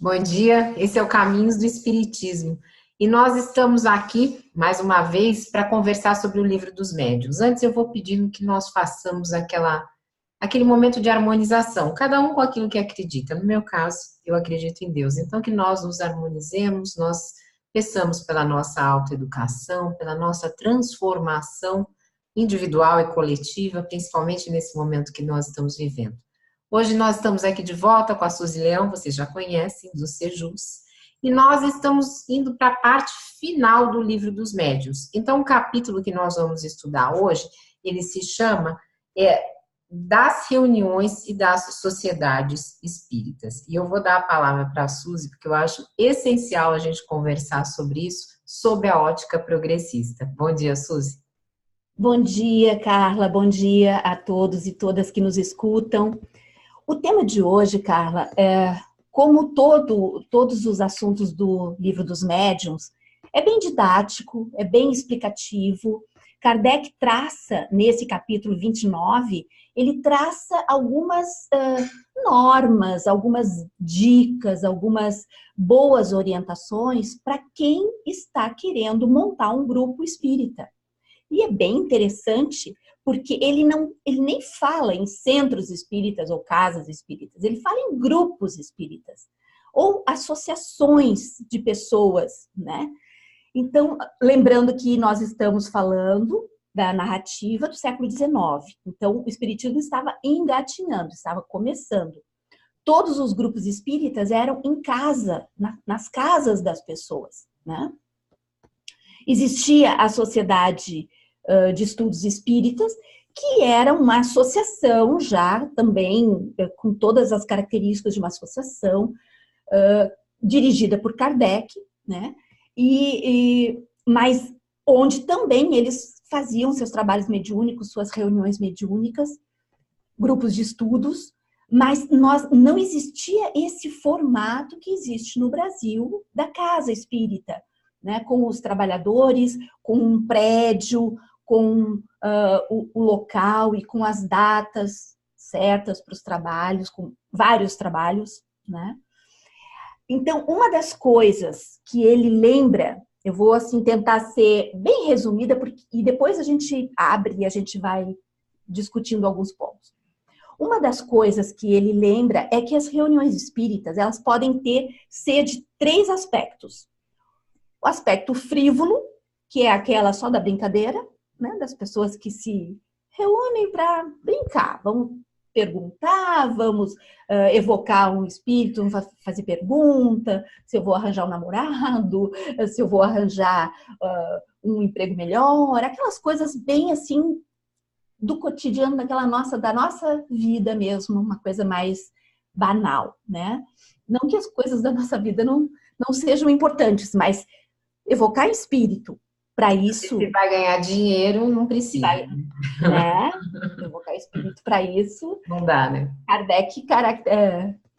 Bom dia, esse é o Caminhos do Espiritismo. E nós estamos aqui, mais uma vez, para conversar sobre o Livro dos Médiuns. Antes eu vou pedindo que nós façamos aquele momento de harmonização, cada um com aquilo que acredita. No meu caso, eu acredito em Deus. Então, que nós nos harmonizemos, nós peçamos pela nossa autoeducação, pela nossa transformação individual e coletiva, principalmente nesse momento que nós estamos vivendo. Hoje nós estamos aqui de volta com a Suzy Leão, vocês já conhecem, do Sejus, e nós estamos indo para a parte final do Livro dos Médiuns. Então, o capítulo que nós vamos estudar hoje, ele se chama Das Reuniões e das Sociedades Espíritas. E eu vou dar a palavra para a Suzy, porque eu acho essencial a gente conversar sobre isso, sobre a ótica progressista. Bom dia, Suzy. Bom dia, Carla. Bom dia a todos e todas que nos escutam. O tema de hoje, Carla, como todos os assuntos do Livro dos Médiuns, é bem didático, é bem explicativo. Kardec traça, nesse capítulo 29, ele traça algumas normas, algumas dicas, algumas boas orientações para quem está querendo montar um grupo espírita. E é bem interessante, porque ele nem fala em centros espíritas ou casas espíritas, ele fala em grupos espíritas, ou associações de pessoas, né? Então, lembrando que nós estamos falando da narrativa do século XIX, então o espiritismo estava engatinhando, estava começando. Todos os grupos espíritas eram em casa, nas casas das pessoas, né? Existia a Sociedade de Estudos Espíritas, que era uma associação já também com todas as características de uma associação dirigida por Kardec, né? Mas onde também eles faziam seus trabalhos mediúnicos, suas reuniões mediúnicas, grupos de estudos, mas não existia esse formato que existe no Brasil da casa espírita, né? Com os trabalhadores, com um prédio, com o local e com as datas certas para os trabalhos, com vários trabalhos, né? Então, uma das coisas que ele lembra, eu vou assim tentar ser bem resumida, e depois a gente abre e a gente vai discutindo alguns pontos. Uma das coisas que ele lembra é que as reuniões espíritas, elas podem ser de 3 aspectos. O aspecto frívolo, que é aquela só da brincadeira, né, das pessoas que se reúnem para brincar. Vamos perguntar, vamos evocar um espírito, vamos fazer pergunta, se eu vou arranjar um namorado, se eu vou arranjar um emprego melhor, aquelas coisas bem assim do cotidiano da nossa vida mesmo, uma coisa mais banal, né? Não que as coisas da nossa vida não sejam importantes, mas evocar espírito, para isso... Se vai ganhar dinheiro, não precisa. Né? Evocar espírito para isso... Não dá, né? Kardec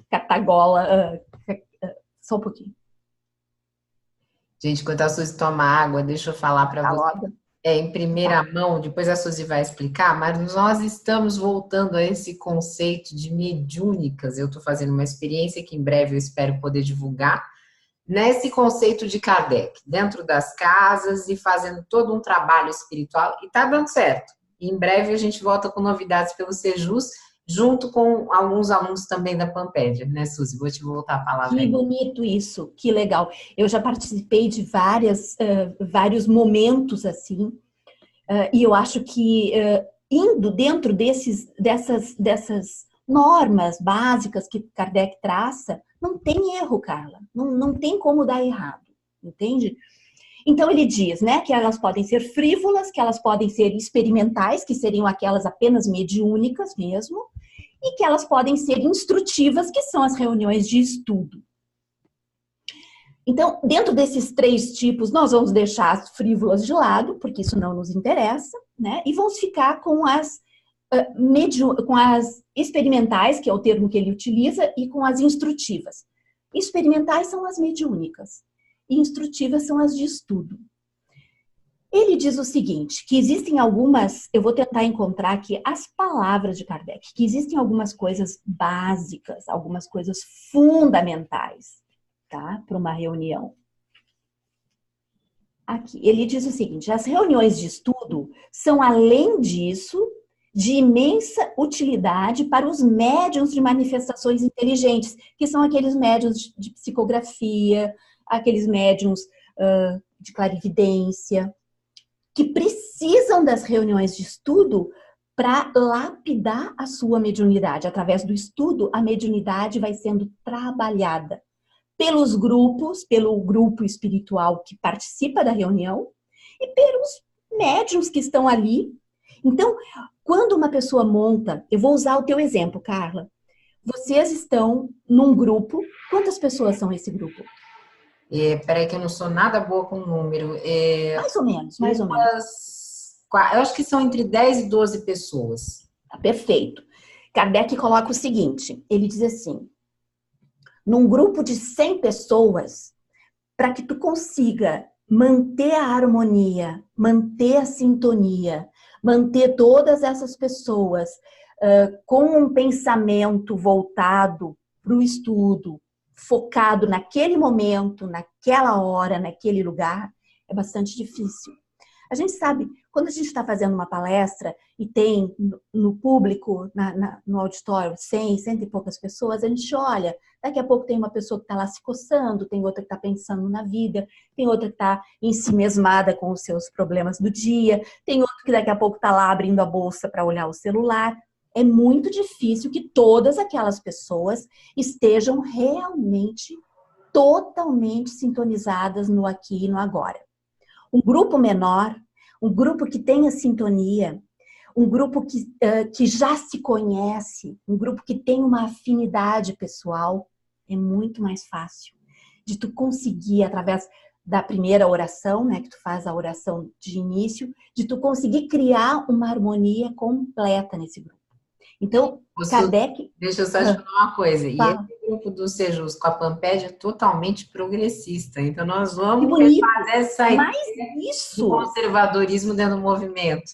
catagola... só um pouquinho. Gente, enquanto a Suzy toma água, deixa eu falar para você. Em primeira mão, depois a Suzy vai explicar, mas nós estamos voltando a esse conceito de mediúnicas. Eu estou fazendo uma experiência que em breve eu espero poder divulgar, nesse conceito de Kardec, dentro das casas e fazendo todo um trabalho espiritual, e está dando certo. E em breve a gente volta com novidades pelo Sejus, junto com alguns alunos também da Pampédia, né, Suzy? Vou te voltar a palavra. Que bonito isso, que legal. Eu já participei de vários momentos assim, e eu acho que indo dentro dessas normas básicas que Kardec traça, não tem erro, Carla. Não tem como dar errado, entende? Então ele diz, né, que elas podem ser frívolas, que elas podem ser experimentais, que seriam aquelas apenas mediúnicas mesmo, e que elas podem ser instrutivas, que são as reuniões de estudo. Então, dentro desses 3 tipos, nós vamos deixar as frívolas de lado, porque isso não nos interessa, né? E vamos ficar com as experimentais, que é o termo que ele utiliza, e com as instrutivas. Experimentais são as mediúnicas, e instrutivas são as de estudo. Ele diz o seguinte, que existem algumas, eu vou tentar encontrar aqui as palavras de Kardec, que existem algumas coisas básicas, algumas coisas fundamentais, tá? Para uma reunião. Aqui, ele diz o seguinte: as reuniões de estudo são, além disso, de imensa utilidade para os médiuns de manifestações inteligentes, que são aqueles médiuns de psicografia, aqueles médiuns de clarividência, que precisam das reuniões de estudo para lapidar a sua mediunidade. Através do estudo, a mediunidade vai sendo trabalhada pelos grupos, pelo grupo espiritual que participa da reunião e pelos médiuns que estão ali. Então, quando uma pessoa monta, eu vou usar o teu exemplo, Carla. Vocês estão num grupo. Quantas pessoas são esse grupo? Peraí que eu não sou nada boa com o número. Mais ou menos, mais ou menos. Eu acho que são entre 10 e 12 pessoas. Tá, perfeito. Kardec coloca o seguinte, ele diz assim: num grupo de 100 pessoas, para que tu consiga manter a harmonia, manter a sintonia, manter todas essas pessoas com um pensamento voltado para o estudo, focado naquele momento, naquela hora, naquele lugar, é bastante difícil. A gente sabe, quando a gente está fazendo uma palestra e tem no público, no auditório, 100 e poucas pessoas, a gente olha, daqui a pouco tem uma pessoa que está lá se coçando, tem outra que está pensando na vida, tem outra que está ensimesmada com os seus problemas do dia, tem outra que daqui a pouco está lá abrindo a bolsa para olhar o celular. É muito difícil que todas aquelas pessoas estejam realmente, totalmente sintonizadas no aqui e no agora. Um grupo menor, um grupo que tenha sintonia, um grupo que já se conhece, um grupo que tem uma afinidade pessoal, é muito mais fácil de tu conseguir, através da primeira oração, né, que tu faz a oração de início, de tu conseguir criar uma harmonia completa nesse grupo. Então, Kardec... Deixa eu só te falar uma coisa. E esse grupo do Sejus com a Pampédia é totalmente progressista. Então, nós vamos fazer essa ideia do conservadorismo dentro do movimento.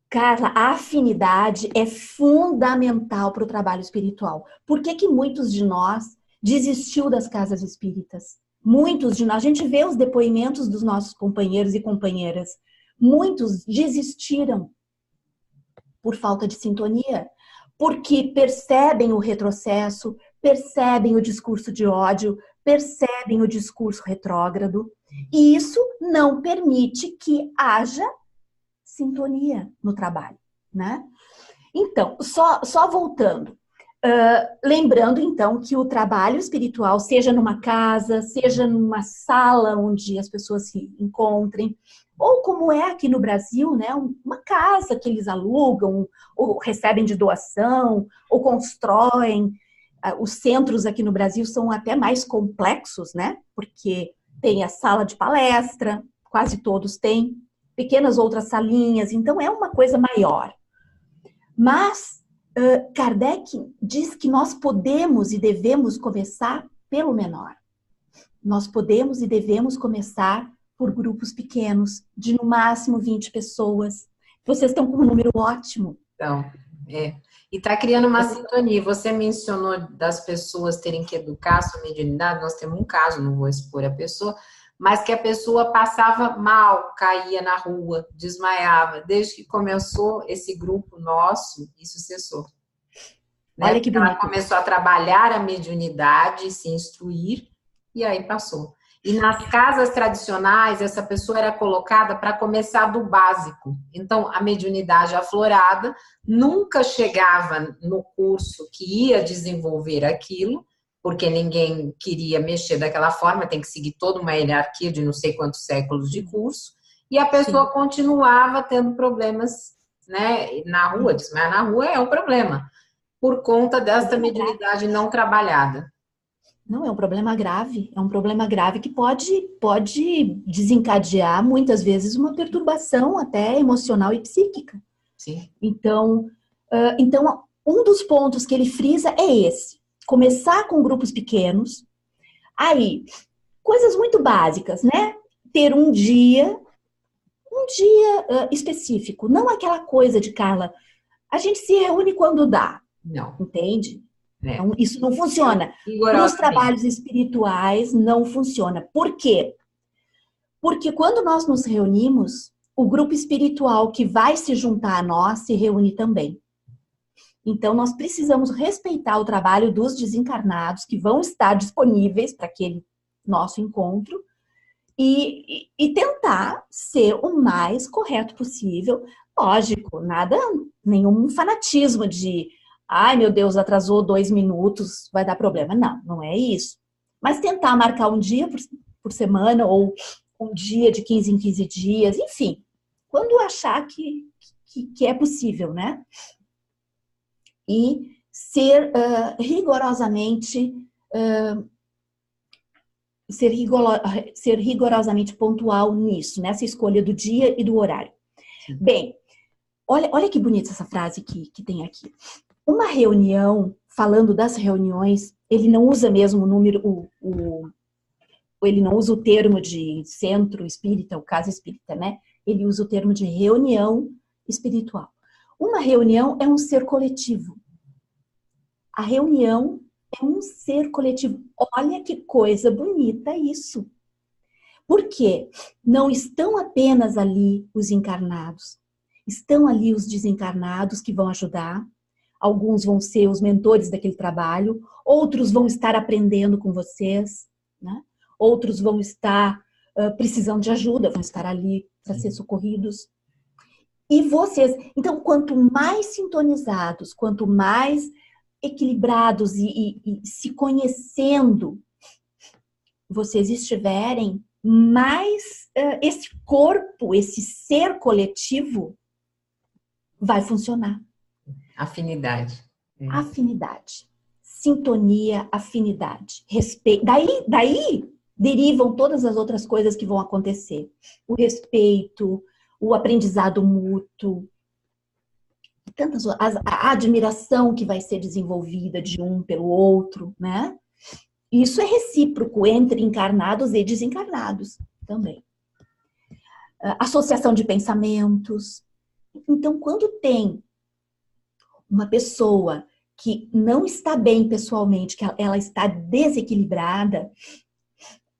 Carla, a afinidade é fundamental para o trabalho espiritual. Por que muitos de nós desistiu das casas espíritas? Muitos de nós, a gente vê os depoimentos dos nossos companheiros e companheiras. Muitos desistiram por falta de sintonia, porque percebem o retrocesso, percebem o discurso de ódio, percebem o discurso retrógrado, e isso não permite que haja sintonia no trabalho, né? Então, só voltando, lembrando então que o trabalho espiritual, seja numa casa, seja numa sala onde as pessoas se encontrem, ou como é aqui no Brasil, né, uma casa que eles alugam, ou recebem de doação, ou constroem. Os centros aqui no Brasil são até mais complexos, né? Porque tem a sala de palestra, quase todos têm, pequenas outras salinhas, então é uma coisa maior. Mas Kardec diz que nós podemos e devemos começar pelo menor. Nós podemos e devemos começar por grupos pequenos, de no máximo 20 pessoas. Vocês estão com um número ótimo. Então, E está criando uma sintonia. Você mencionou das pessoas terem que educar a sua mediunidade. Nós temos um caso, não vou expor a pessoa, mas que a pessoa passava mal, caía na rua, desmaiava. Desde que começou esse grupo nosso, isso cessou. Olha que bonito. Ela começou a trabalhar a mediunidade, se instruir, e aí passou. E nas casas tradicionais, essa pessoa era colocada para começar do básico. Então, a mediunidade aflorada nunca chegava no curso que ia desenvolver aquilo, porque ninguém queria mexer daquela forma, tem que seguir toda uma hierarquia de não sei quantos séculos de curso, e a pessoa continuava tendo problemas, né, na rua. Desmaiar na rua é um problema, por conta desta mediunidade não trabalhada. Não, é um problema grave que pode desencadear, muitas vezes, uma perturbação até emocional e psíquica. Sim. Então, um dos pontos que ele frisa é esse. Começar com grupos pequenos. Aí, coisas muito básicas, né? Ter um dia específico. Não aquela coisa de, Carla, a gente se reúne quando dá. Não. Entende? É. Então, isso não funciona. Nos trabalhos espirituais, não funciona. Por quê? Porque quando nós nos reunimos, o grupo espiritual que vai se juntar a nós se reúne também. Então, nós precisamos respeitar o trabalho dos desencarnados que vão estar disponíveis para aquele nosso encontro e tentar ser o mais correto possível. Lógico, nenhum fanatismo de ai, meu Deus, atrasou 2 minutos, vai dar problema. Não, não é isso. Mas tentar marcar um dia por semana ou um dia de 15 em 15 dias, enfim, quando achar que é possível, né? E ser rigorosamente pontual nisso, nessa escolha do dia e do horário. Sim. Bem, olha que bonita essa frase que tem aqui. Uma reunião, falando das reuniões, ele não usa mesmo o número, ele não usa o termo de centro espírita, o casa espírita, né? Ele usa o termo de reunião espiritual. Uma reunião é um ser coletivo. A reunião é um ser coletivo. Olha que coisa bonita isso. Por quê? Não estão apenas ali os encarnados. Estão ali os desencarnados que vão ajudar. Alguns vão ser os mentores daquele trabalho. Outros vão estar aprendendo com vocês, né? Outros vão estar precisando de ajuda, vão estar ali para ser socorridos. E vocês, então, quanto mais sintonizados, quanto mais equilibrados e se conhecendo vocês estiverem, mais esse corpo, esse ser coletivo vai funcionar. Afinidade. Afinidade. Sintonia, afinidade. Respeito. Daí derivam todas as outras coisas que vão acontecer. O respeito, o aprendizado mútuo, a admiração que vai ser desenvolvida de um pelo outro, né? Isso é recíproco entre encarnados e desencarnados também. Associação de pensamentos. Então, quando tem uma pessoa que não está bem pessoalmente, que ela está desequilibrada,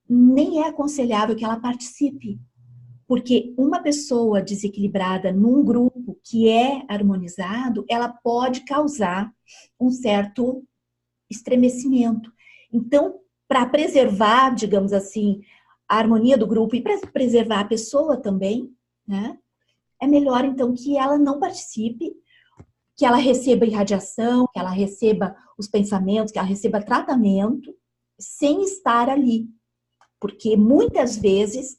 nem é aconselhável que ela participe. Porque uma pessoa desequilibrada num grupo que é harmonizado, ela pode causar um certo estremecimento. Então, para preservar, digamos assim, a harmonia do grupo e para preservar a pessoa também, né, é melhor então que ela não participe, que ela receba irradiação, que ela receba os pensamentos, que ela receba tratamento, sem estar ali. Porque muitas vezes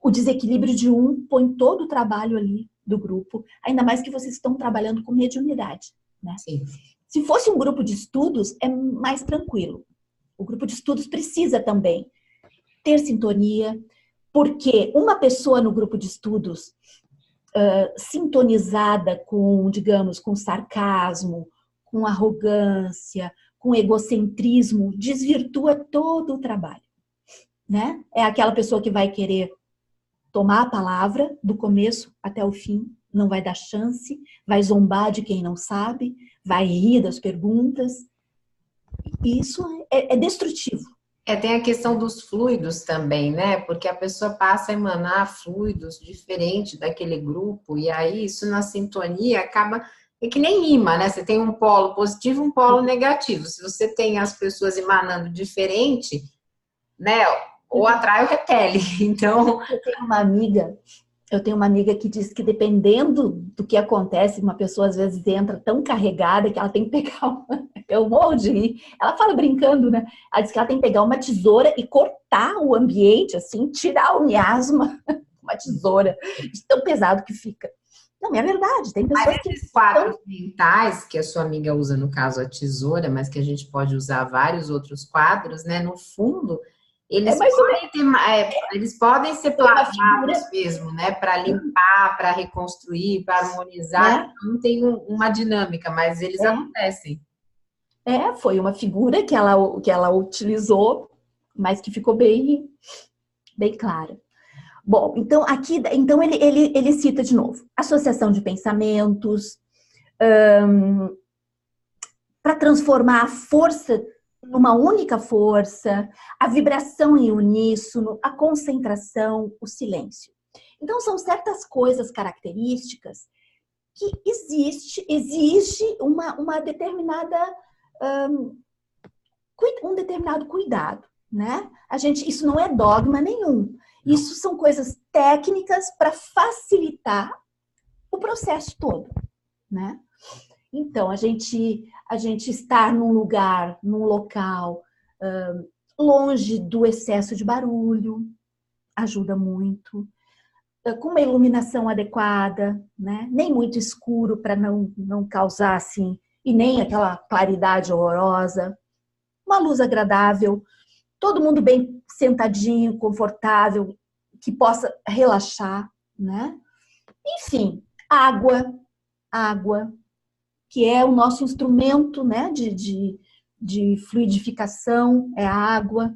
o desequilíbrio de um põe todo o trabalho ali do grupo, ainda mais que vocês estão trabalhando com mediunidade, né? Sim. Se fosse um grupo de estudos, é mais tranquilo. O grupo de estudos precisa também ter sintonia, porque uma pessoa no grupo de estudos sintonizada com, digamos, com sarcasmo, com arrogância, com egocentrismo, desvirtua todo o trabalho, né? É aquela pessoa que vai querer tomar a palavra do começo até o fim, não vai dar chance, vai zombar de quem não sabe, vai rir das perguntas. Isso é destrutivo. Tem a questão dos fluidos também, né? Porque a pessoa passa a emanar fluidos diferentes daquele grupo, e aí isso na sintonia acaba... É que nem imã, né? Você tem um polo positivo e um polo negativo. Se você tem as pessoas emanando diferente, né? Ou atrai ou repele. Então... Eu tenho uma amiga que diz que dependendo do que acontece, uma pessoa às vezes entra tão carregada que ela tem que pegar uma... Eu morro de rir. Ela fala brincando, né? Ela diz que ela tem que pegar uma tesoura e cortar o ambiente, assim, tirar o miasma com uma tesoura, de tão pesado que fica. Não, é verdade. Tem pessoas que... Esses quadros mentais que a sua amiga usa, no caso a tesoura, mas que a gente pode usar vários outros quadros, né? No fundo... Eles podem ser plasmados mesmo, né? Para limpar, para reconstruir, para harmonizar. Não tem uma dinâmica, mas eles acontecem. Foi uma figura que ela utilizou, mas que ficou bem clara. Bom, então ele cita de novo: associação de pensamentos, para transformar a força numa única força, a vibração em uníssono, a concentração, o silêncio. Então, são certas coisas características que exige uma determinada, um determinado cuidado, né? Isso não é dogma nenhum. Isso são coisas técnicas para facilitar o processo todo, né? Então, a gente estar num lugar, num local, longe do excesso de barulho, ajuda muito. Com uma iluminação adequada, né? Nem muito escuro para não causar assim, e nem aquela claridade horrorosa. Uma luz agradável, todo mundo bem sentadinho, confortável, que possa relaxar, né? Enfim, água, que é o nosso instrumento, né, de fluidificação, é a água.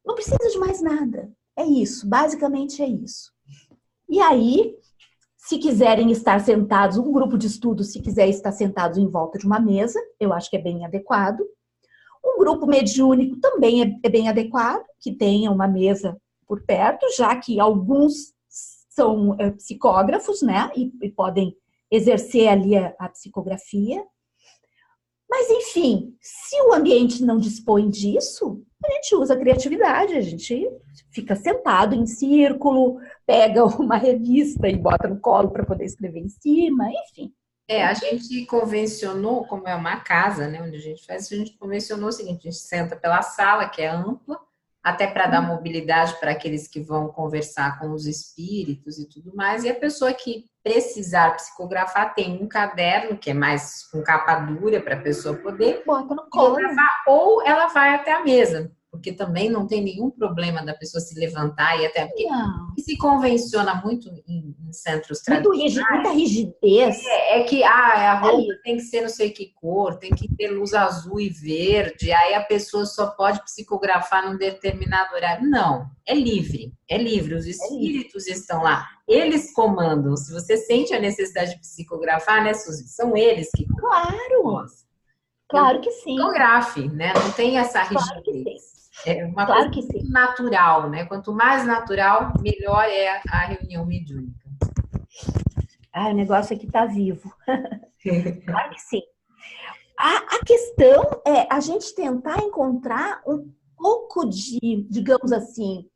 Não precisa de mais nada. É isso, basicamente é isso. E aí, se quiserem estar sentados, um grupo de estudo, se quiser estar sentados em volta de uma mesa, eu acho que é bem adequado. Um grupo mediúnico também é bem adequado, que tenha uma mesa por perto, já que alguns são psicógrafos, né, e podem exercer ali a psicografia. Mas, enfim, se o ambiente não dispõe disso, a gente usa a criatividade, a gente fica sentado em círculo, pega uma revista e bota no colo para poder escrever em cima, enfim. A gente convencionou, como é uma casa, né, onde a gente convencionou o seguinte: a gente senta pela sala, que é ampla, até para dar mobilidade para aqueles que vão conversar com os espíritos e tudo mais, e a pessoa que precisar psicografar tem um caderno, que é mais com capa dura para a pessoa poder bota no colo, ou ela vai até a mesa, porque também não tem nenhum problema da pessoa se levantar e até porque se convenciona muito em centros tradicionais. Muita rigidez. É que a roupa tem que ser não sei que cor, tem que ter luz azul e verde, aí a pessoa só pode psicografar num determinado horário. Não, é livre, os espíritos estão lá, eles comandam. Se você sente a necessidade de psicografar, né, Suzy? São eles que comandam. Claro que sim. Psicografe, né? Não tem essa rigidez. É uma coisa natural, né? Quanto mais natural, melhor é a reunião mediúnica. O negócio aqui tá vivo. Claro que sim. A questão é a gente tentar encontrar um pouco de, digamos assim,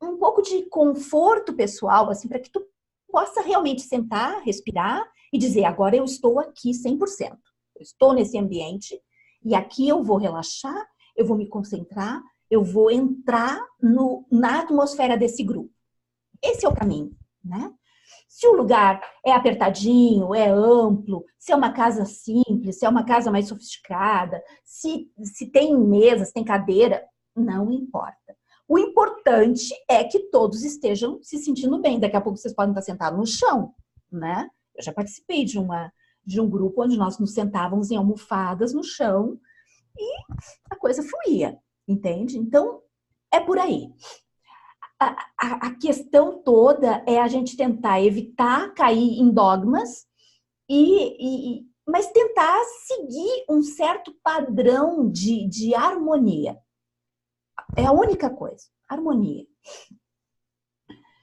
um pouco de conforto pessoal, assim, para que tu possa realmente sentar, respirar e dizer: agora eu estou aqui 100%. Eu estou nesse ambiente e aqui eu vou relaxar, eu vou me concentrar, eu vou entrar na atmosfera desse grupo. Esse é o caminho, né? Se o lugar é apertadinho, é amplo, se é uma casa simples, se é uma casa mais sofisticada, se tem mesas, tem cadeira, não importa. O importante é que todos estejam se sentindo bem. Daqui a pouco vocês podem estar sentados no chão, né? Eu já participei de um grupo onde nós nos sentávamos em almofadas no chão e a coisa fluía, entende? Então, é por aí. A questão toda é a gente tentar evitar cair em dogmas, mas tentar seguir um certo padrão de harmonia. É a única coisa, harmonia.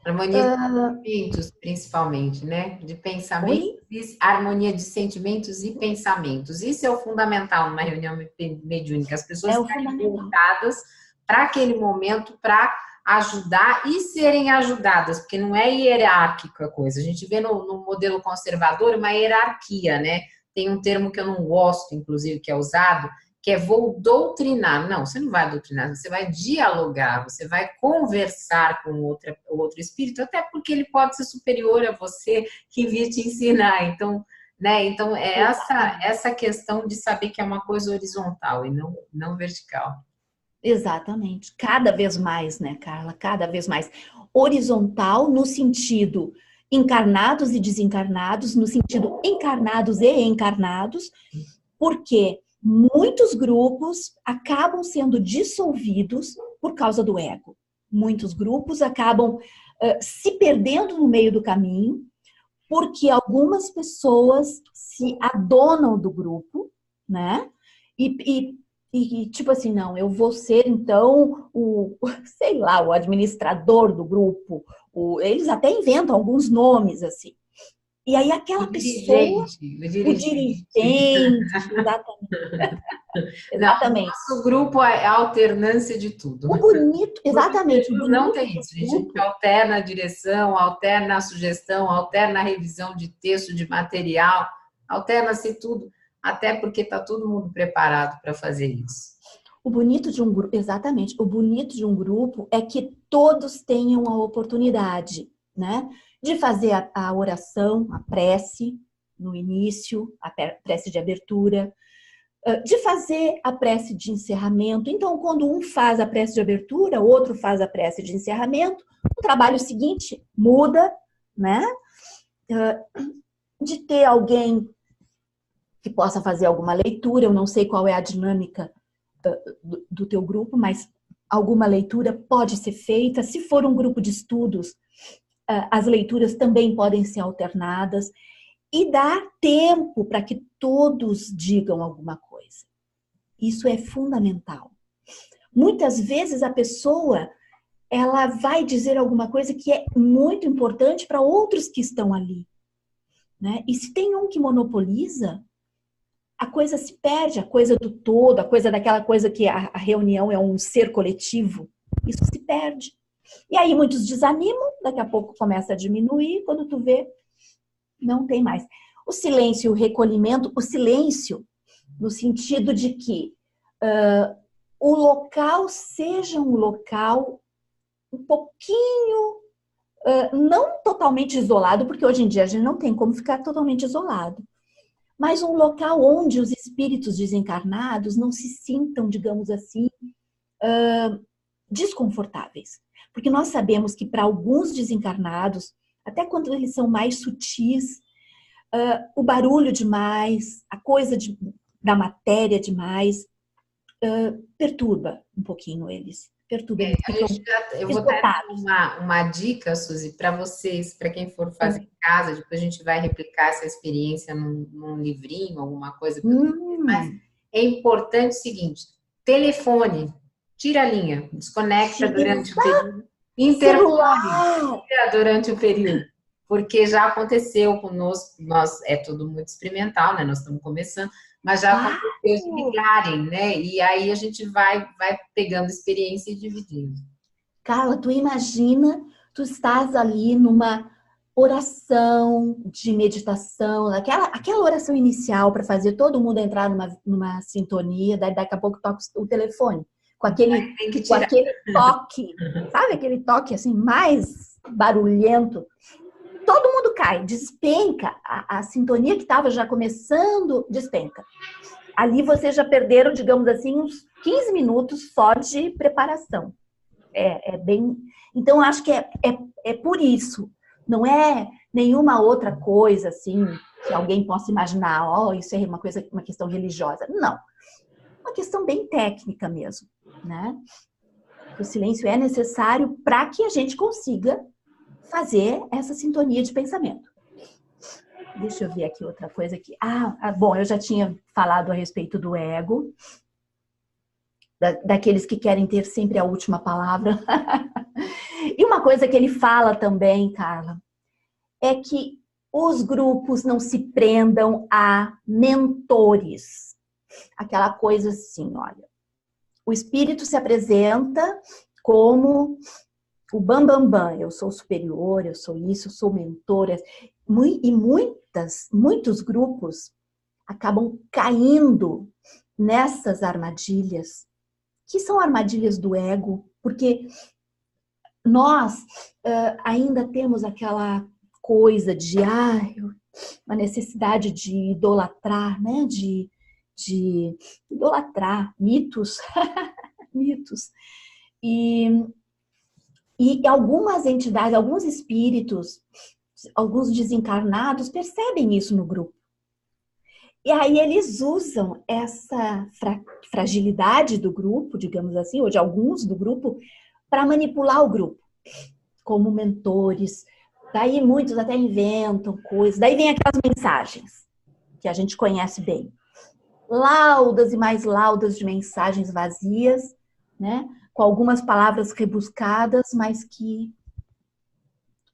Harmonia de sentimentos, principalmente, né? De pensamentos, harmonia de sentimentos e pensamentos. Isso é o fundamental numa reunião mediúnica. As pessoas estarem voltadas para aquele momento, para ajudar e serem ajudadas, porque não é hierárquica a coisa. A gente vê no modelo conservador uma hierarquia, né? Tem um termo que eu não gosto, inclusive, que é usado, que é vou doutrinar. Não, você não vai doutrinar, você vai dialogar, você vai conversar com outro espírito, até porque ele pode ser superior a você que vir te ensinar. Então, né? Então é essa questão de saber que é uma coisa horizontal e não vertical. Exatamente. Cada vez mais, né, Carla? Cada vez mais. Horizontal no sentido encarnados e desencarnados, no sentido encarnados e encarnados, porque muitos grupos acabam sendo dissolvidos por causa do ego. Muitos grupos acabam se perdendo no meio do caminho, porque algumas pessoas se adonam do grupo, né? Tipo assim, não, eu vou ser então sei lá, o administrador do grupo. Eles até inventam alguns nomes assim. E aí aquela pessoa, O o dirigente. dirigente, exatamente. Não, o Exatamente. nosso grupo é a alternância de tudo. O bonito, No de exatamente, o Jesus não bonito tem do isso, gente. A gente grupo. alterna a direção, alterna a sugestão, alterna a revisão de texto, de material, alterna-se tudo, até porque está todo mundo preparado para fazer isso. O bonito de um grupo, exatamente, o bonito de um grupo é que todos tenham a oportunidade, né, de fazer a oração, a prece no início, a prece de abertura, de fazer a prece de encerramento. Então, quando um faz a prece de abertura, o outro faz a prece de encerramento, o trabalho seguinte muda, né? De ter alguém que possa fazer alguma leitura, eu não sei qual é a dinâmica do teu grupo, mas alguma leitura pode ser feita. Se for um grupo de estudos, as leituras também podem ser alternadas e dar tempo para que todos digam alguma coisa. Isso é fundamental. Muitas vezes a pessoa ela vai dizer alguma coisa que é muito importante para outros que estão ali, né? E se tem um que monopoliza, a coisa se perde, a coisa do todo, a coisa daquela coisa que a reunião é um ser coletivo, isso se perde. E aí muitos desanimam, daqui a pouco começa a diminuir, quando tu vê, não tem mais. O silêncio e o recolhimento, o silêncio no sentido de que o local seja um local um pouquinho, não totalmente isolado, porque hoje em dia a gente não tem como ficar totalmente isolado, mas um local onde os espíritos desencarnados não se sintam, digamos assim, desconfortáveis. Porque nós sabemos que para alguns desencarnados, até quando eles são mais sutis, o barulho demais, a coisa da matéria demais, perturba um pouquinho eles. Perturba, eles ficam Eu vou esgotados. dar uma dica, Suzy, para vocês, para quem for fazer em casa, depois a gente vai replicar essa experiência num livrinho, alguma coisa. Mas é importante o seguinte: telefone, tira a linha, desconecta durante o período, interfone, tira durante o período, porque já aconteceu conosco, é tudo muito experimental, né? Nós estamos começando, mas já aconteceu de ligarem, né? E aí a gente vai pegando experiência e dividindo. Carla, tu imagina, tu estás ali numa oração de meditação, aquela oração inicial para fazer todo mundo entrar numa sintonia, daí daqui a pouco toca o telefone, com aquele toque, sabe aquele toque assim, mais barulhento. Todo mundo cai, despenca, a sintonia que estava já começando, despenca. Ali vocês já perderam, digamos assim, uns 15 minutos só de preparação. É bem... Então, acho que é por isso. Não é nenhuma outra coisa, assim, que alguém possa imaginar, isso é uma questão religiosa. Não. Uma questão bem técnica mesmo, né? O silêncio é necessário para que a gente consiga fazer essa sintonia de pensamento. Deixa eu ver aqui outra coisa aqui. Bom, eu já tinha falado a respeito do ego, daqueles que querem ter sempre a última palavra. E uma coisa que ele fala também, Carla, é que os grupos não se prendam a mentores. Aquela coisa assim, olha, o espírito se apresenta como o bambambam, eu sou superior, eu sou isso, eu sou mentora. E muitos grupos acabam caindo nessas armadilhas, que são armadilhas do ego, porque nós ainda temos aquela coisa de uma necessidade de idolatrar, né? De idolatrar mitos, mitos. E algumas entidades, alguns espíritos, alguns desencarnados percebem isso no grupo. E aí eles usam essa fragilidade do grupo, digamos assim, ou de alguns do grupo, para manipular o grupo, como mentores. Daí muitos até inventam coisas. Daí vem aquelas mensagens que a gente conhece bem. laudas e mais laudas de mensagens vazias, né? Com algumas palavras rebuscadas, mas que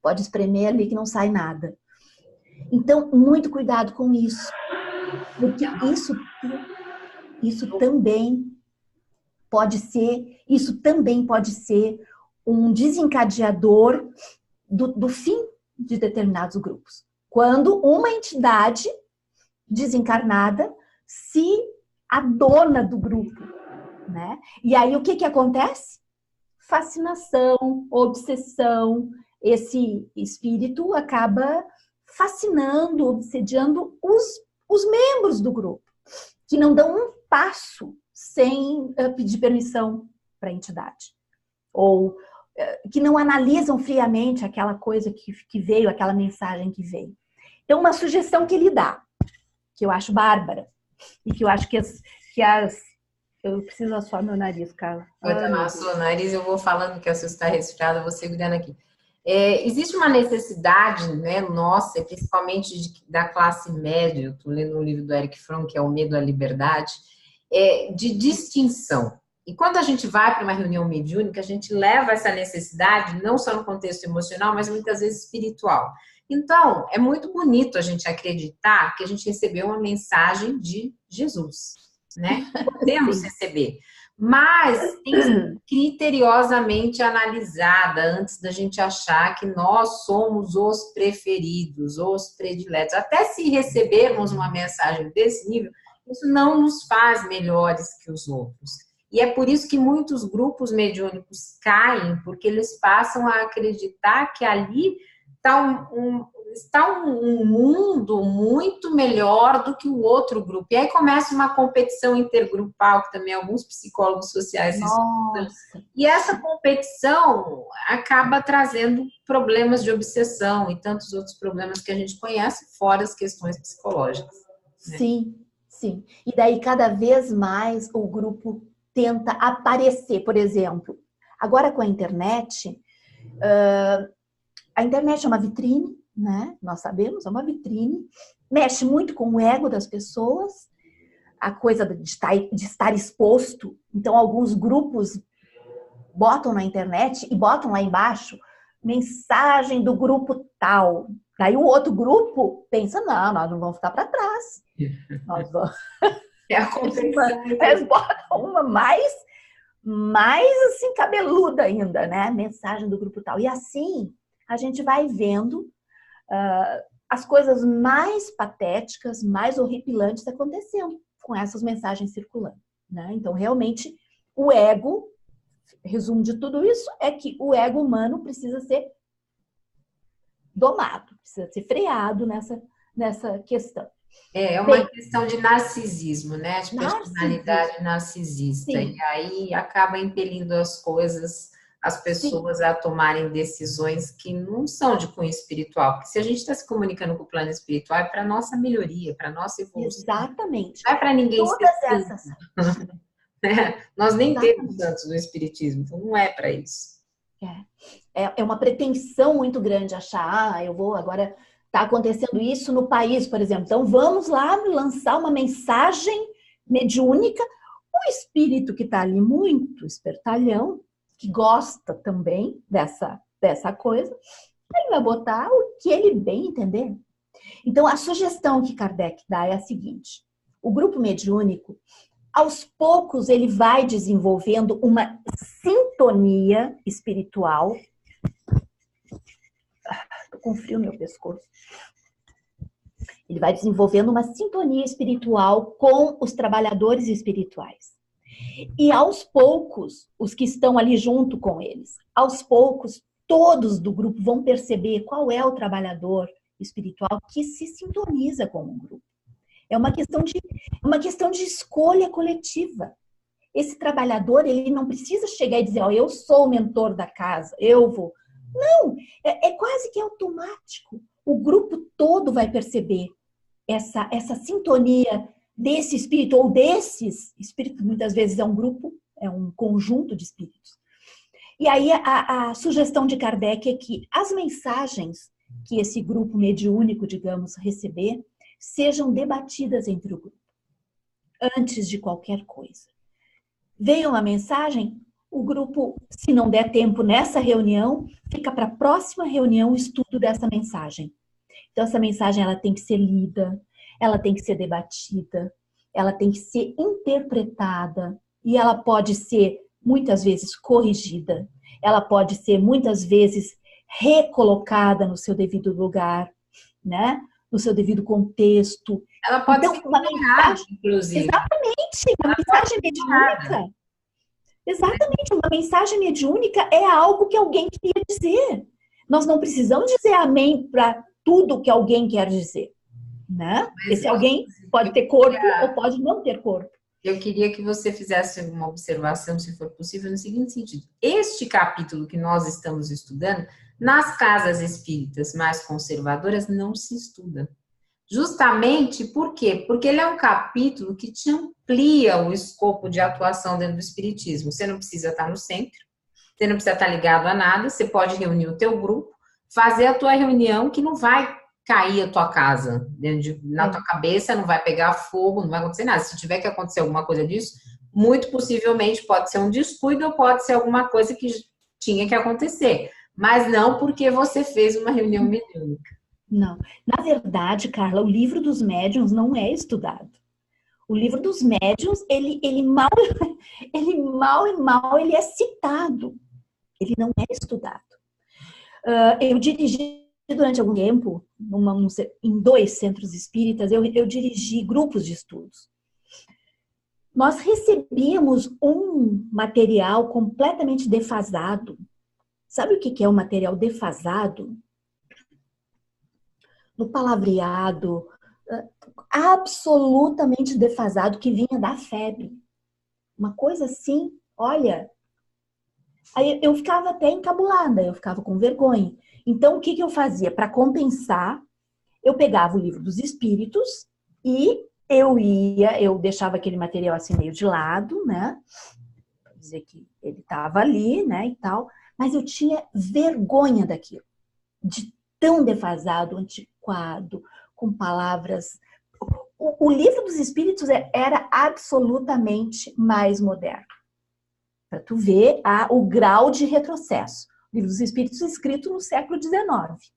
pode espremer ali que não sai nada. Então, muito cuidado com isso, porque isso também pode ser um desencadeador do fim de determinados grupos. Quando uma entidade desencarnada se adona do grupo, né? E aí o que acontece? Fascinação, obsessão, esse espírito acaba fascinando, obsediando os membros do grupo, que não dão um passo sem pedir permissão para a entidade. Ou que não analisam friamente aquela coisa que veio, aquela mensagem que veio. Então, uma sugestão que ele dá, que eu acho bárbara, e que eu acho que eu preciso assoar meu nariz, Carla. Bota lá a sua nariz, eu vou falando que a sua está resfriada, eu vou segurando aqui. Existe uma necessidade, né, nossa, principalmente da classe média, eu estou lendo um livro do Eric Fromm, que é O Medo à Liberdade, de distinção. E quando a gente vai para uma reunião mediúnica, a gente leva essa necessidade, não só no contexto emocional, mas muitas vezes espiritual. Então, é muito bonito a gente acreditar que a gente recebeu uma mensagem de Jesus, né? Podemos receber, mas tem que ser criteriosamente analisada antes da gente achar que nós somos os preferidos, os prediletos. Até se recebermos uma mensagem desse nível, isso não nos faz melhores que os outros. E é por isso que muitos grupos mediúnicos caem, porque eles passam a acreditar que ali está um mundo muito melhor do que o outro grupo. E aí começa uma competição intergrupal, que também alguns psicólogos sociais estudam. E essa competição acaba trazendo problemas de obsessão e tantos outros problemas que a gente conhece, fora as questões psicológicas. Né? Sim, sim. E daí cada vez mais o grupo tenta aparecer, por exemplo. Agora com a internet é uma vitrine, né? Nós sabemos, é uma vitrine, mexe muito com o ego das pessoas, a coisa de estar exposto. Então, alguns grupos botam na internet e botam lá embaixo mensagem do grupo tal. Daí o outro grupo pensa, não, nós não vamos ficar para trás. Nós vamos... É a competição. Eles botam uma mais assim, cabeluda ainda, né? Mensagem do grupo tal. E assim, a gente vai vendo as coisas mais patéticas, mais horripilantes acontecendo com essas mensagens circulando, né? Então, realmente, o ego, resumo de tudo isso, é que o ego humano precisa ser domado, precisa ser freado nessa questão. É uma questão de narcisismo, né? De personalidade narcisista. Sim. E aí acaba impelindo as pessoas a tomarem decisões que não são de cunho espiritual. Porque se a gente está se comunicando com o plano espiritual, é para nossa melhoria, para nossa evolução. Exatamente. Não é para ninguém todas essas. Nós nem temos santos no espiritismo, então não é para isso. É uma pretensão muito grande achar, eu vou agora... Está acontecendo isso no país, por exemplo. Então, vamos lá lançar uma mensagem mediúnica. O espírito que está ali muito espertalhão, que gosta também dessa coisa, ele vai botar o que ele bem entender. Então, a sugestão que Kardec dá é a seguinte. O grupo mediúnico, aos poucos, ele vai desenvolvendo uma sintonia espiritual. Estou com frio no meu pescoço. Ele vai desenvolvendo uma sintonia espiritual com os trabalhadores espirituais. E aos poucos, os que estão ali junto com eles, aos poucos, todos do grupo vão perceber qual é o trabalhador espiritual que se sintoniza com o grupo. É uma questão de escolha coletiva. Esse trabalhador, ele não precisa chegar e dizer, eu sou o mentor da casa, eu vou... Não, é quase que automático. O grupo todo vai perceber essa sintonia desse espírito, ou desses espíritos, muitas vezes é um grupo, é um conjunto de espíritos. E aí a sugestão de Kardec é que as mensagens que esse grupo mediúnico, digamos, receber, sejam debatidas entre o grupo. antes de qualquer coisa. Veio uma mensagem, o grupo, se não der tempo nessa reunião, fica para a próxima reunião o estudo dessa mensagem. Então, essa mensagem ela tem que ser lida, ela tem que ser debatida, ela tem que ser interpretada e ela pode ser, muitas vezes, corrigida. Ela pode ser, muitas vezes, recolocada no seu devido lugar, né? No seu devido contexto. Ela pode então, ser uma mensagem, inclusive. Exatamente, uma mensagem mediúnica. Exatamente, uma mensagem mediúnica é algo que alguém queria dizer. Nós não precisamos dizer amém para tudo que alguém quer dizer, né? Esse alguém pode ter corpo ou pode não ter corpo. Eu queria que você fizesse uma observação, se for possível, no seguinte sentido. Este capítulo que nós estamos estudando, nas casas espíritas mais conservadoras, não se estuda. Justamente por quê? Porque ele é um capítulo que te amplia o escopo de atuação dentro do espiritismo. Você não precisa estar no centro, você não precisa estar ligado a nada, você pode reunir o teu grupo, fazer a tua reunião que não vai cair a tua casa na tua cabeça, não vai pegar fogo, não vai acontecer nada. Se tiver que acontecer alguma coisa disso, muito possivelmente pode ser um descuido ou pode ser alguma coisa que tinha que acontecer. Mas não porque você fez uma reunião mediúnica. Não. Na verdade, Carla, o livro dos médiuns não é estudado. O livro dos médiuns, ele mal ele é citado. Ele não é estudado. Eu dirigi durante algum tempo, em 2 centros espíritas, eu dirigi grupos de estudos. Nós recebíamos um material completamente defasado. Sabe o que é o material defasado? No palavreado, absolutamente defasado, que vinha da FEB. Uma coisa assim, olha... Aí eu ficava até encabulada, eu ficava com vergonha. Então, o que eu fazia? Para compensar, eu pegava o livro dos espíritos e eu deixava aquele material assim meio de lado, né? Para dizer que ele estava ali, né, e tal. Mas eu tinha vergonha daquilo. De tão defasado, antiquado, com palavras... O livro dos espíritos era absolutamente mais moderno. Para tu ver o grau de retrocesso. O livro dos espíritos escrito no século XIX.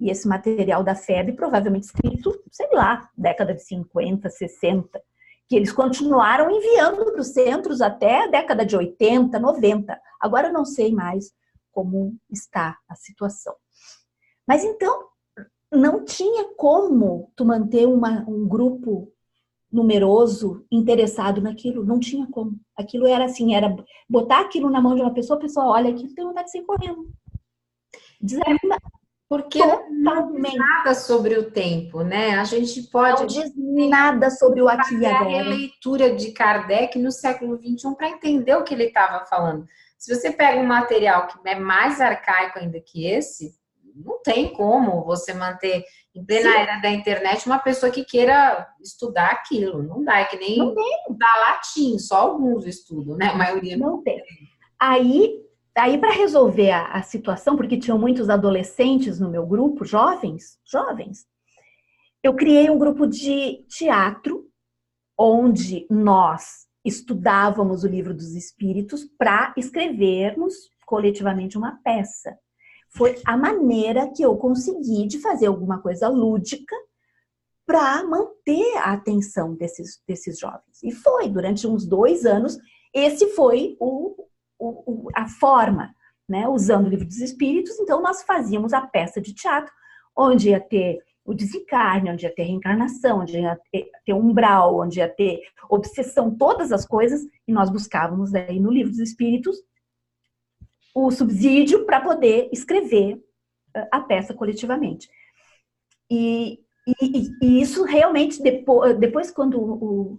E esse material da FEB provavelmente escrito, sei lá, década de 50, 60. Que eles continuaram enviando para os centros até a década de 80, 90. Agora eu não sei mais como está a situação. Mas então, não tinha como tu manter um grupo numeroso, interessado naquilo, não tinha como. Aquilo era assim, era botar aquilo na mão de uma pessoa, a pessoa olha aquilo, tem vontade de sair correndo. Desanima. Porque não diz nada sobre o tempo, né? A gente pode... Não diz nada sobre o aqui e agora. A releitura de Kardec no século XXI para entender o que ele estava falando. Se você pega um material que é mais arcaico ainda que esse, não tem como você manter em plena era da internet uma pessoa que queira estudar aquilo. Não dá, é que nem estudar latim, só alguns estudam, né? A maioria não tem. Aí para resolver a situação, porque tinham muitos adolescentes no meu grupo, jovens, eu criei um grupo de teatro, onde nós estudávamos o livro dos espíritos para escrevermos coletivamente uma peça. Foi a maneira que eu consegui de fazer alguma coisa lúdica para manter a atenção desses jovens. E foi, durante uns 2 anos, esse foi a forma, né? Usando o livro dos espíritos, então nós fazíamos a peça de teatro, onde ia ter o desencarne, onde ia ter reencarnação, onde ia ter umbral, onde ia ter obsessão, todas as coisas, e nós buscávamos aí no livro dos espíritos o subsídio para poder escrever a peça coletivamente. E isso realmente, depois quando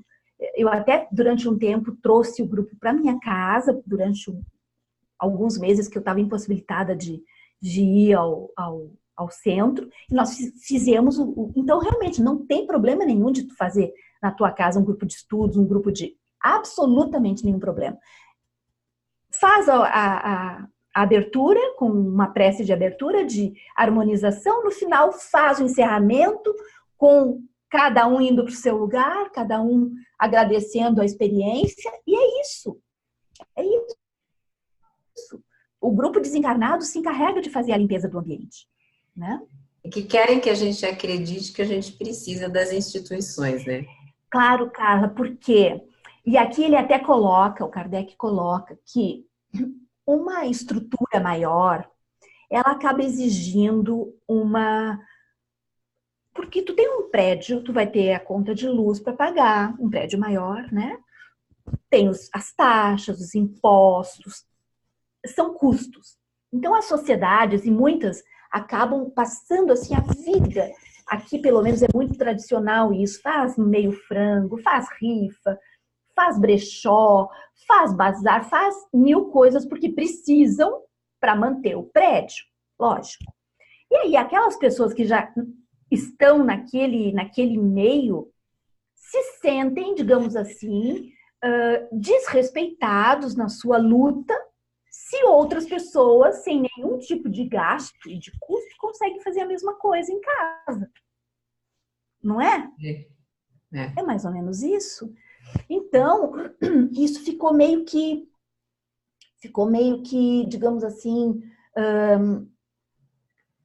eu até durante um tempo trouxe o grupo para minha casa, durante alguns meses que eu estava impossibilitada de ir ao centro, e nós fizemos então realmente não tem problema nenhum de tu fazer na tua casa um grupo de estudos, um grupo de absolutamente nenhum problema. Faz a abertura, com uma prece de abertura, de harmonização, no final faz o encerramento, com cada um indo para o seu lugar, cada um agradecendo a experiência, e é isso. É isso. O grupo desencarnado se encarrega de fazer a limpeza do ambiente, né? E que querem que a gente acredite que a gente precisa das instituições, né? Claro, Carla, por quê? E aqui ele até coloca, o Kardec coloca, que uma estrutura maior, ela acaba exigindo uma... Porque tu tem um prédio, tu vai ter a conta de luz para pagar, um prédio maior, né? Tem as taxas, os impostos, são custos. Então, as sociedades, e muitas, acabam passando assim a vida. Aqui, pelo menos, é muito tradicional isso. Faz meio frango, faz rifa, faz brechó, faz bazar, faz mil coisas porque precisam para manter o prédio, lógico. E aí, aquelas pessoas que já estão naquele meio se sentem, digamos assim, desrespeitados na sua luta, se outras pessoas, sem nenhum tipo de gasto e de custo, conseguem fazer a mesma coisa em casa. Não é? É mais ou menos isso. Então, isso ficou meio que, digamos assim,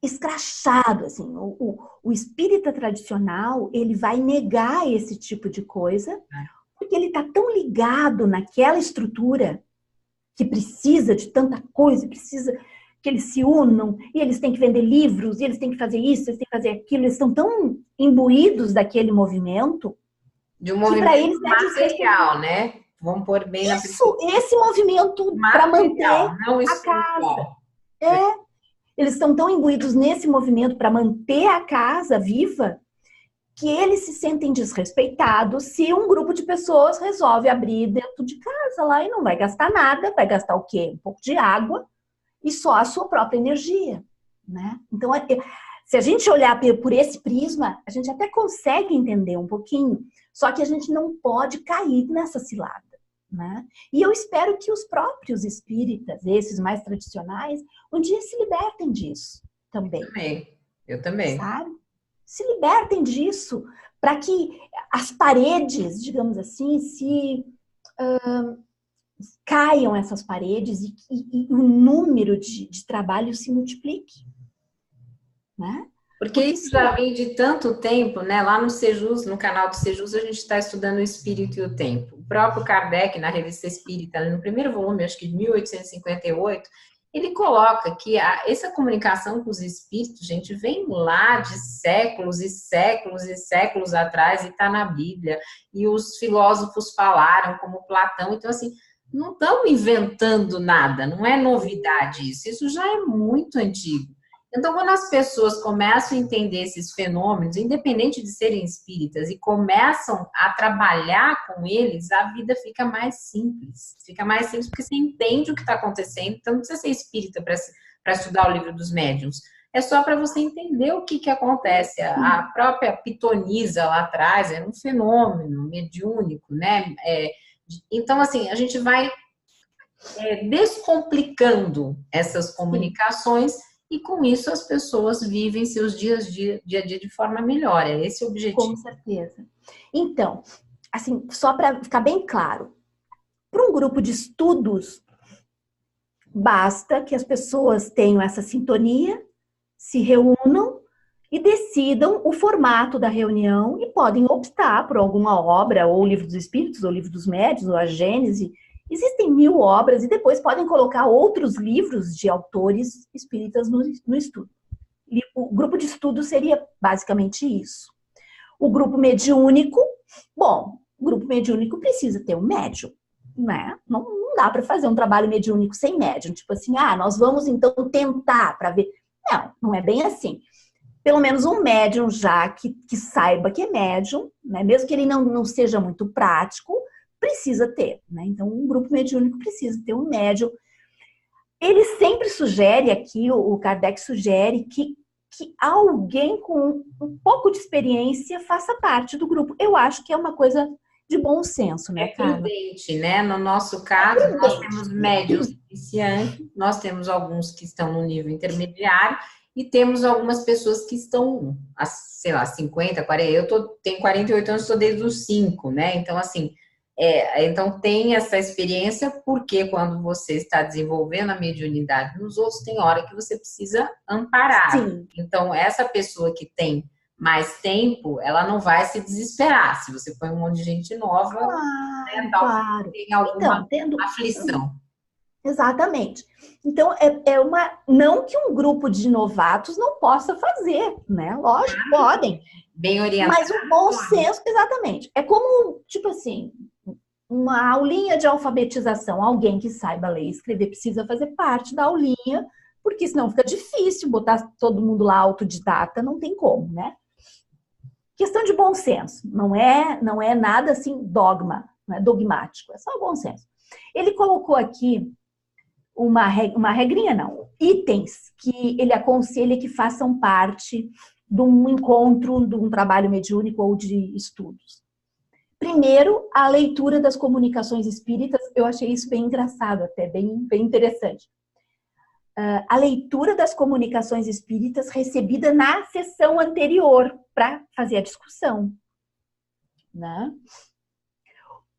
escrachado. Assim. O espírita tradicional, ele vai negar esse tipo de coisa, porque ele está tão ligado naquela estrutura que precisa de tanta coisa, precisa que eles se unam, e eles têm que vender livros, e eles têm que fazer isso, eles têm que fazer aquilo, eles estão tão imbuídos daquele movimento, de um movimento para eles material, né? Vamos pôr bem na esse movimento para manter não a casa. Eles estão tão imbuídos nesse movimento para manter a casa viva, que eles se sentem desrespeitados se um grupo de pessoas resolve abrir dentro de casa lá e não vai gastar nada, vai gastar o quê? Um pouco de água e só a sua própria energia, né? Então, se a gente olhar por esse prisma, a gente até consegue entender um pouquinho, só que a gente não pode cair nessa cilada, né? E eu espero que os próprios espíritas, esses mais tradicionais, um dia se libertem disso também. Eu também. Sabe? Se libertem disso, para que as paredes, digamos assim, caiam essas paredes e o número de trabalho se multiplique. Né? Porque isso já vem de tanto tempo, né? Lá no Sejus, no canal do Sejus, a gente está estudando o Espírito e o Tempo. O próprio Kardec, na Revista Espírita, no primeiro volume, acho que de 1858, ele coloca que essa comunicação com os espíritos, gente, vem lá de séculos e séculos e séculos atrás e está na Bíblia. E os filósofos falaram, como Platão. Então, assim, não estamos inventando nada, não é novidade isso. Isso já é muito antigo. Então, quando as pessoas começam a entender esses fenômenos, independente de serem espíritas, e começam a trabalhar com eles, a vida fica mais simples. Fica mais simples porque você entende o que está acontecendo. Então, não precisa ser espírita para estudar o livro dos médiuns. É só para você entender o que acontece. A própria pitonisa lá atrás era um fenômeno mediúnico, né? Então, assim, a gente vai descomplicando essas comunicações. E com isso as pessoas vivem seus dia a dia de forma melhor. É esse o objetivo. Com certeza. Então, assim, só para ficar bem claro, para um grupo de estudos, basta que as pessoas tenham essa sintonia, se reúnam e decidam o formato da reunião e podem optar por alguma obra, ou o Livro dos Espíritos, ou o Livro dos Médiuns, ou a Gênese. Existem 1000 obras e depois podem colocar outros livros de autores espíritas no estudo. O grupo de estudo seria basicamente isso. O grupo mediúnico, o grupo mediúnico precisa ter um médium, né? Não dá para fazer um trabalho mediúnico sem médium. Tipo assim, nós vamos então tentar para ver. Não é bem assim. Pelo menos um médium já que saiba que é médium, né? Mesmo que ele não seja muito prático, precisa ter, né? Então, um grupo mediúnico precisa ter um médium. Ele sempre sugere aqui, o Kardec sugere que alguém com um pouco de experiência faça parte do grupo. Eu acho que é uma coisa de bom senso, né, Carla? Prudente, né? No nosso caso, nós temos médiuns iniciantes, nós temos alguns que estão no nível intermediário, e temos algumas pessoas que estão, sei lá, 50, 40, tenho 48 anos, estou desde os 5, né? Então, assim, então tem essa experiência, porque quando você está desenvolvendo a mediunidade nos outros, tem hora que você precisa amparar. Sim. Então, essa pessoa que tem mais tempo, ela não vai se desesperar. Se você põe um monte de gente nova, né, Claro, talvez claro. tenha alguma Então, tendo. aflição. Exatamente. Então, não que um grupo de novatos não possa fazer, né? Lógico, podem. Bem orientado. Mas o bom senso, exatamente. É como, tipo assim, uma aulinha de alfabetização. Alguém que saiba ler e escrever precisa fazer parte da aulinha, porque senão fica difícil botar todo mundo lá autodidata, não tem como, né? Questão de bom senso. Não é nada assim dogma, não é dogmático, é só bom senso. Ele colocou aqui uma regrinha, não, itens que ele aconselha que façam parte de um encontro, de um trabalho mediúnico ou de estudos. Primeiro, a leitura das comunicações espíritas. Eu achei isso bem engraçado, até bem interessante. A leitura das comunicações espíritas recebida na sessão anterior para fazer a discussão, né?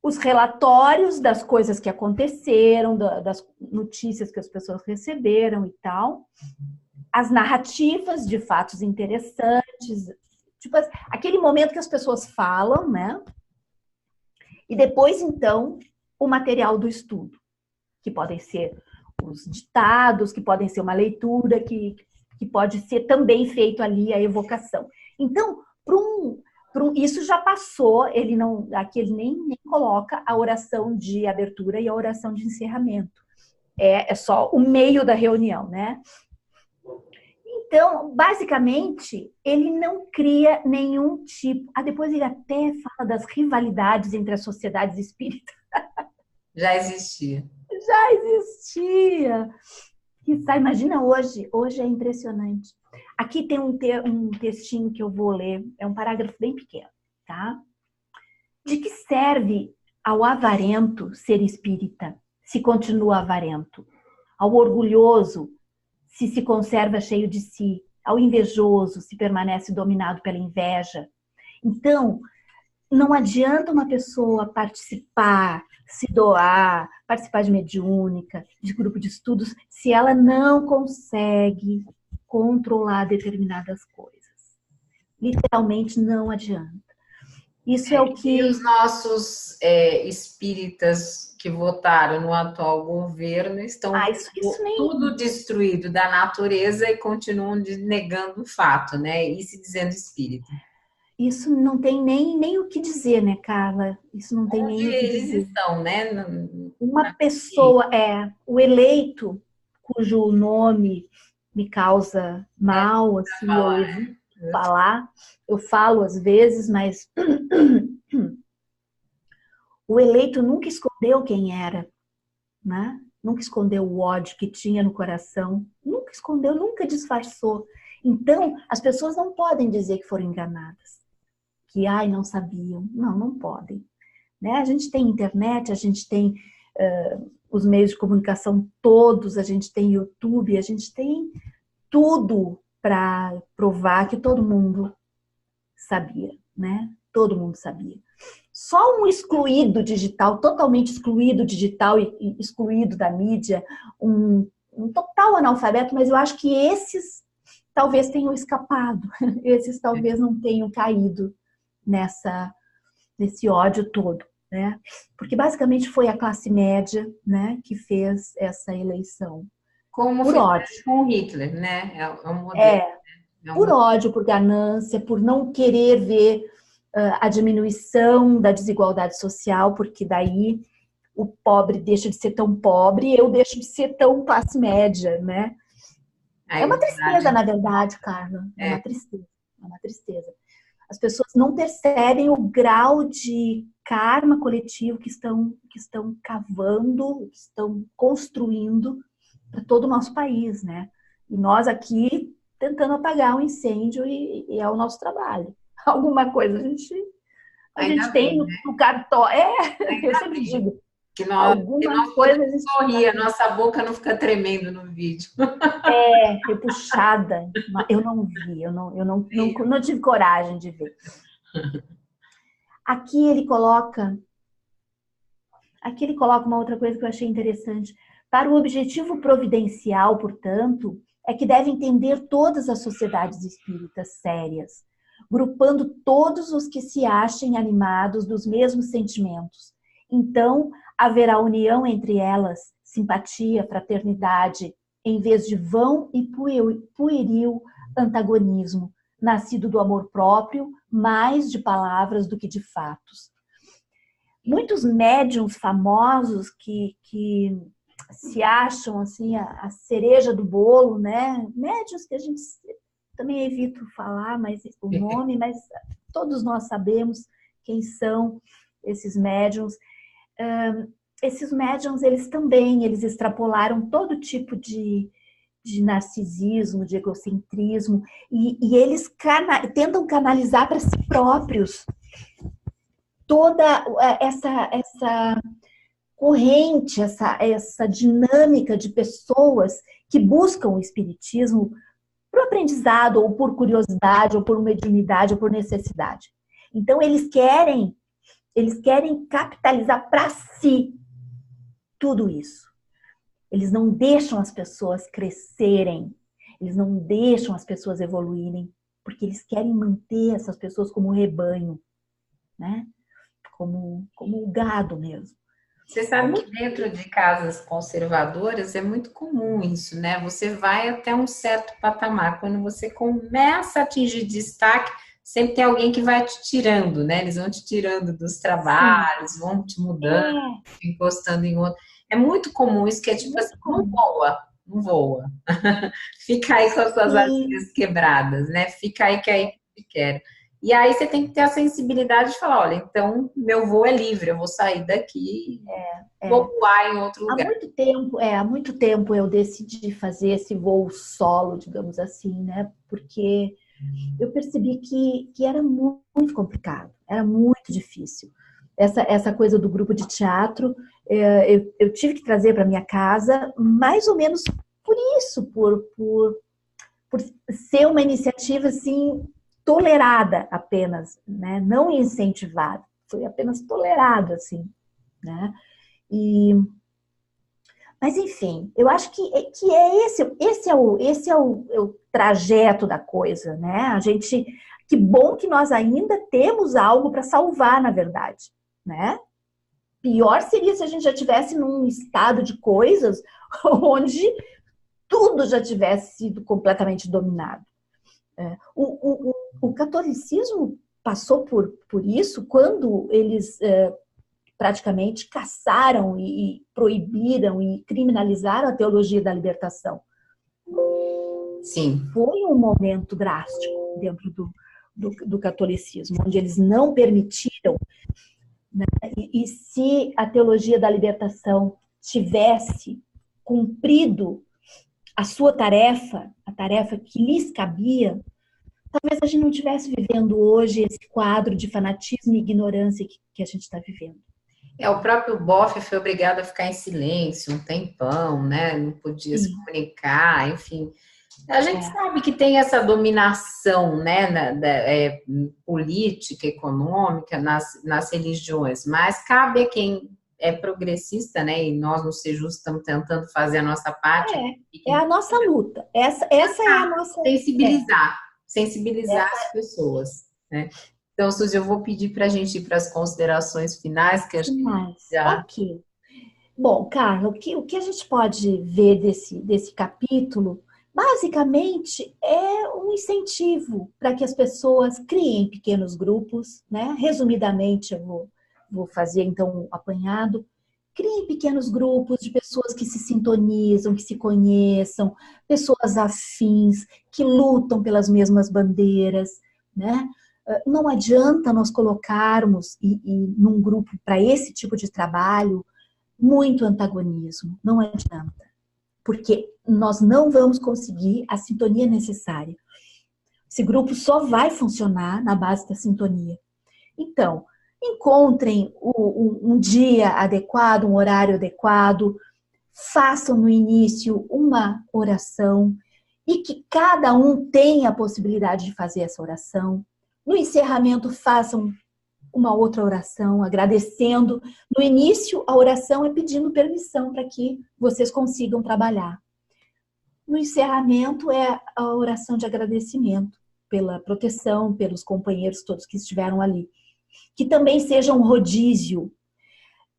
Os relatórios das coisas que aconteceram, das notícias que as pessoas receberam e tal, as narrativas de fatos interessantes, tipo aquele momento que as pessoas falam, né? E depois, então, o material do estudo, que podem ser os ditados, que podem ser uma leitura, que pode ser também feito ali a evocação. Então, isso já passou, aqui ele nem coloca a oração de abertura e a oração de encerramento. É só o meio da reunião, né? Então, basicamente, ele não cria nenhum tipo... depois ele até fala das rivalidades entre as sociedades espíritas. Já existia. Já existia. Imagina hoje. Hoje é impressionante. Aqui tem um textinho que eu vou ler. É um parágrafo bem pequeno, tá? De que serve ao avarento ser espírita, se continua avarento? Ao orgulhoso, se conserva cheio de si? Ao invejoso, se permanece dominado pela inveja? Então, não adianta uma pessoa participar, se doar, participar de mediúnica, de grupo de estudos, se ela não consegue controlar determinadas coisas. Literalmente não adianta. Isso é o que... E os nossos espíritas que votaram no atual governo estão tudo destruído da natureza e continuam negando o fato, né? E se dizendo espírita. Isso não tem nem o que dizer, né, Carla? Isso não tem nem o que dizer. Eles estão, né? Uma pessoa, o eleito, cujo nome me causa mal, assim, eu evito falar. Eu falo às vezes, mas o eleito nunca escondeu quem era, né? Nunca escondeu o ódio que tinha no coração, nunca escondeu, nunca disfarçou. Então, as pessoas não podem dizer que foram enganadas, que não sabiam. Não podem. Né? A gente tem internet, a gente tem os meios de comunicação todos, a gente tem YouTube, a gente tem tudo para provar que todo mundo sabia, né? Todo mundo sabia. Só um excluído digital, totalmente excluído digital e excluído da mídia, um total analfabeto, mas eu acho que esses talvez tenham escapado, esses talvez não tenham caído nesse ódio todo, né? Porque basicamente foi a classe média, né, que fez essa eleição. Como por ódio. Com Hitler, né? É um modelo. Por ódio, por ganância, por não querer ver a diminuição da desigualdade social, porque daí o pobre deixa de ser tão pobre e eu deixo de ser tão classe média, né? É uma tristeza, na verdade, Carla. É uma tristeza. É uma tristeza. As pessoas não percebem o grau de karma coletivo que estão cavando, que estão construindo para todo o nosso país, né? E nós aqui tentando apagar o incêndio e é o nosso trabalho. Alguma coisa a gente tem no cartório. Eu sempre digo, Alguma nós coisa podemos sorrir, a nossa boca não fica tremendo no vídeo. Repuxada. Eu não vi, eu não tive coragem de ver. Aqui ele coloca uma outra coisa que eu achei interessante. Para o objetivo providencial, portanto, é que deve entender todas as sociedades espíritas sérias, grupando todos os que se achem animados dos mesmos sentimentos. Então, haverá união entre elas, simpatia, fraternidade, em vez de vão e pueril antagonismo, nascido do amor próprio, mais de palavras do que de fatos. Muitos médiuns famosos que se acham assim a cereja do bolo, né? Médiuns que a gente também evito falar o nome, mas todos nós sabemos quem são esses médiuns. Esses médiuns, eles extrapolaram todo tipo de narcisismo, de egocentrismo, e eles tentam canalizar para si próprios toda essa corrente, essa dinâmica de pessoas que buscam o espiritismo por aprendizado, ou por curiosidade, ou por mediunidade, ou por necessidade. Então, eles querem capitalizar para si tudo isso. Eles não deixam as pessoas crescerem, eles não deixam as pessoas evoluírem, porque eles querem manter essas pessoas como rebanho, né? Como o gado mesmo. Você sabe que dentro de casas conservadoras é muito comum isso, né? Você vai até um certo patamar. Quando você começa a atingir destaque, sempre tem alguém que vai te tirando, né? Eles vão te tirando dos trabalhos, sim, vão te mudando, encostando em outro. É muito comum isso, que é tipo assim, não voa. Fica aí com as suas asinhas quebradas, né? Fica aí que é aí que eu quero. E aí você tem que ter a sensibilidade de falar, olha, então meu voo é livre, eu vou sair daqui e vou voar em outro lugar. Há muito tempo eu decidi fazer esse voo solo, digamos assim, né? Porque eu percebi que era muito complicado, era muito difícil. Essa coisa do grupo de teatro, eu tive que trazer para minha casa, mais ou menos por isso, por ser uma iniciativa assim tolerada apenas, né? Não incentivada, foi apenas tolerado assim, né? Mas enfim, eu acho que esse é o trajeto da coisa, né? Que bom que nós ainda temos algo para salvar, na verdade, né? Pior seria se a gente já tivesse num estado de coisas onde tudo já tivesse sido completamente dominado. O catolicismo passou por isso quando eles praticamente caçaram e proibiram e criminalizaram a teologia da libertação. Sim. Foi um momento drástico dentro do catolicismo, onde eles não permitiram, né? E se a teologia da libertação tivesse cumprido a sua tarefa, a tarefa que lhes cabia, talvez a gente não estivesse vivendo hoje esse quadro de fanatismo e ignorância que a gente está vivendo. O próprio Boff foi obrigado a ficar em silêncio um tempão, né? Não podia se comunicar, enfim. A gente sabe que tem essa dominação, né, política, econômica nas religiões, mas cabe a quem é progressista, né, e nós no Sejus estamos tentando fazer a nossa parte. É a nossa luta. Essa é a nossa... Sensibilizar as pessoas, né? Então, Suzy, eu vou pedir para a gente ir para as considerações finais, que acho que já... Ok. Bom, Carla, o que a gente pode ver desse capítulo, basicamente, é um incentivo para que as pessoas criem pequenos grupos, né? Resumidamente, eu vou fazer, então, um apanhado. Criem pequenos grupos de pessoas que se sintonizam, que se conheçam, pessoas afins, que lutam pelas mesmas bandeiras, né? Não adianta nós colocarmos num grupo para esse tipo de trabalho muito antagonismo, não adianta, porque nós não vamos conseguir a sintonia necessária. Esse grupo só vai funcionar na base da sintonia. Então, encontrem um dia adequado, um horário adequado, façam no início uma oração e que cada um tenha a possibilidade de fazer essa oração. No encerramento, façam uma outra oração, agradecendo. No início, a oração é pedindo permissão para que vocês consigam trabalhar. No encerramento, é a oração de agradecimento pela proteção, pelos companheiros todos que estiveram ali. Que também seja um rodízio.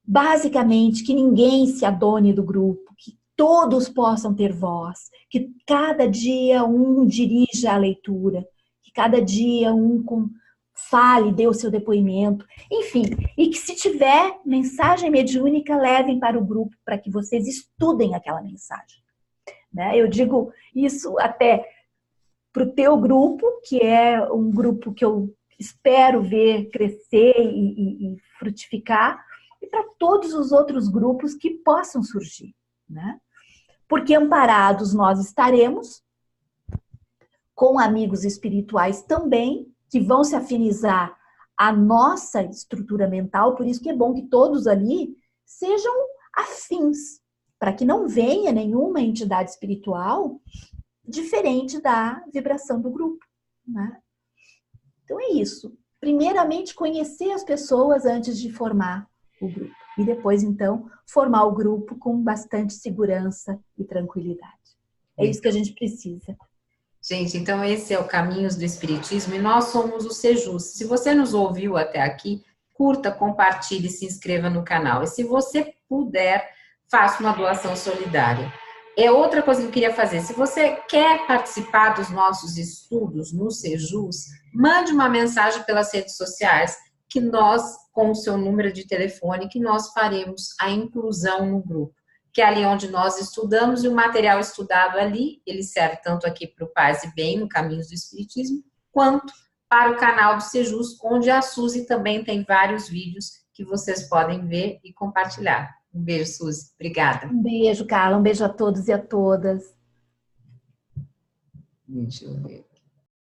Basicamente, que ninguém se adone do grupo, que todos possam ter voz, que cada dia um dirija a leitura, que cada dia um fale, dê o seu depoimento, enfim, e que se tiver mensagem mediúnica, levem para o grupo para que vocês estudem aquela mensagem. Né? Eu digo isso até para o teu grupo, que é um grupo que eu espero ver crescer e frutificar, e para todos os outros grupos que possam surgir, né? Porque amparados nós estaremos, com amigos espirituais também, que vão se afinizar à nossa estrutura mental, por isso que é bom que todos ali sejam afins, para que não venha nenhuma entidade espiritual diferente da vibração do grupo, né? Então é isso. Primeiramente, conhecer as pessoas antes de formar o grupo. E depois, então, formar o grupo com bastante segurança e tranquilidade. É isso que a gente precisa. Gente, então esse é o Caminhos do Espiritismo e nós somos o Sejus. Se você nos ouviu até aqui, curta, compartilhe, se inscreva no canal. E se você puder, faça uma doação solidária. É outra coisa que eu queria fazer. Se você quer participar dos nossos estudos no Sejus, mande uma mensagem pelas redes sociais que nós, com o seu número de telefone, que nós faremos a inclusão no grupo. Que é ali onde nós estudamos e o material estudado ali, ele serve tanto aqui para o Paz e Bem, no Caminhos do Espiritismo, quanto para o canal do Sejus, onde a Suzy também tem vários vídeos que vocês podem ver e compartilhar. Um beijo, Suzy. Obrigada. Um beijo, Carla. Um beijo a todos e a todas. Deixa eu ver.